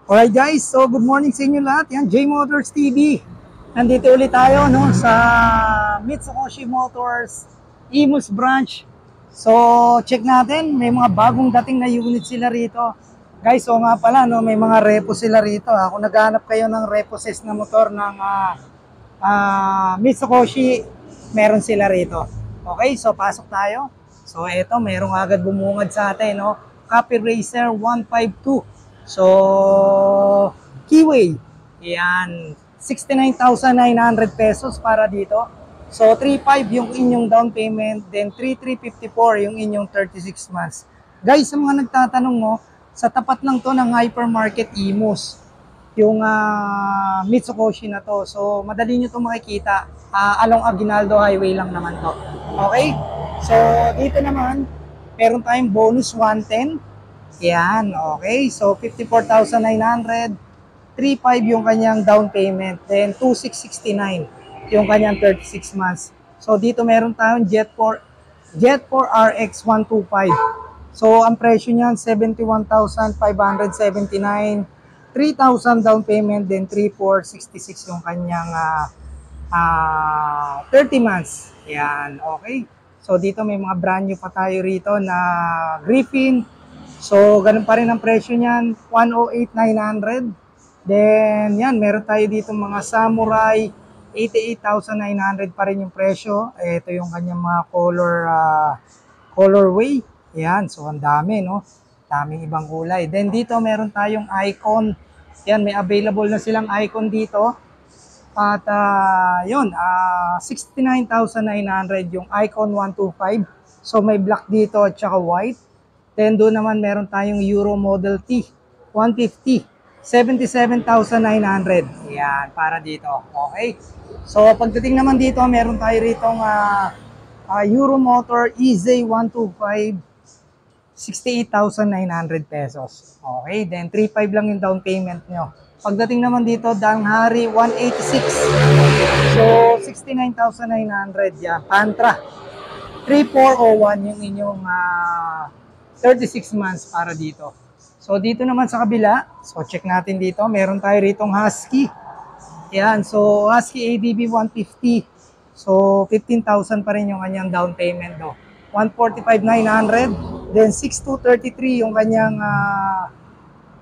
Alright guys, so good morning sa inyo lahat. Yan, J Motors TV. Nandito ulit tayo no, sa Mitsukoshi Motors Imus branch. So check natin, may mga bagong dating na unit sila rito. Guys, so nga pala, no, may mga repo sila rito. Kung naghahanap kayo ng repossess na motor ng Mitsukoshi, meron sila rito. Okay, so pasok tayo. So eto, merong agad bumungad sa atin. No? Copy Racer 152. So, Keyway. Yan. 69,900 pesos para dito. So, 3,500 yung inyong down payment. Then, 3,354 yung inyong 36 months. Guys, sa mga nagtatanong mo, sa tapat lang to ng hypermarket Imus. Yung Mitsukoshi na to. So, madali nyo to makikita. Along Aguinaldo Highway lang naman to. Okay? So, dito naman, meron tayong bonus 110. Yan, okay. So, 54,900. 3,500 yung kanyang down payment. Then, 2,669 yung kanyang 36 months. So, dito meron tayong Jet4 RX 125. So, ang presyo niyan, 71,579. 3,000 down payment. Then, 3,466 yung kanyang 30 months. Yan, okay. So, dito may mga brand new pa tayo rito na Griffin. So, ganun pa rin ang presyo niyan, 108,900. Then, yan, meron tayo dito mga Samurai, 88,900 pa rin yung presyo. Ito yung kanyang mga colorway. Yan, so ang dami, no? Daming ibang kulay. Then, dito meron tayong Icon. Yan, may available na silang Icon dito. At, 69,900 yung Icon 125. So, may black dito at saka white. Then doon naman meron tayong Euro Model T 150, 77,900. Yan, para dito. Okay. So pagdating naman dito, meron tayo ritong Euro Motor EZ125, 68,900 pesos. Okay, then 3,500 lang yung down payment nyo. Pagdating naman dito, Danghari 186. So 69,900 yan. Pantra 3401 yung inyong 36 months para dito. So, dito naman sa kabila, so check natin dito, meron tayo ritong Husky. Yan, so Husky ADB 150. So, 15,000 pa rin yung kanyang down payment do. 145,900, then 6,233 yung kanyang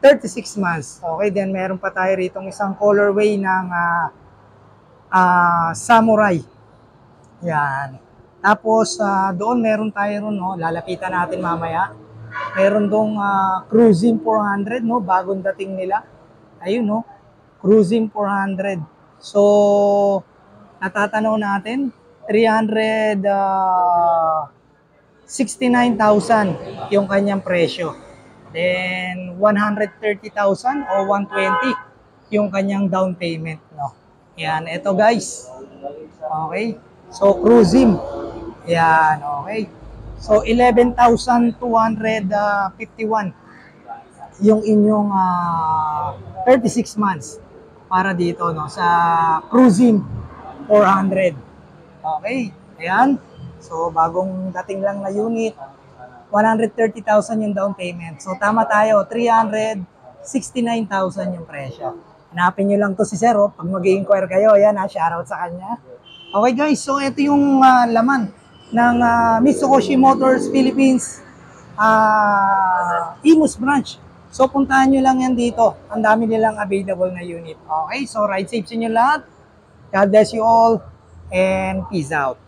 36 months. Okay, then meron pa tayo ritong isang colorway ng Samurai. Yan. Tapos, doon meron tayo ron, no? Lalapitan natin mamaya. Meron dong Cruising 400, no? Bagong dating nila. Ayun, no? Cruising 400. So, natatanaw natin, 369,000 yung kanyang presyo. Then, 130,000 o 120 yung kanyang down payment, no? Yan, eto guys. Okay? So, Cruising. Yan, okay. So, 11,251 yung inyong 36 months para dito, no, sa Cruising 400. Okay, ayan. So, bagong dating lang na unit. 130,000 yung down payment. So, tama tayo, 369,000 yung presyo. Hanapin nyo lang to si Sir, pag mag-i-inquire kayo, ayan shoutout sa kanya. Okay guys, so ito yung laman ng Mitsukoshi Motors Philippines Imus branch. So puntahan nyo lang yan dito. Ang dami nilang available na unit. Okay, so ride safe sa inyo lahat. God bless you all and peace out.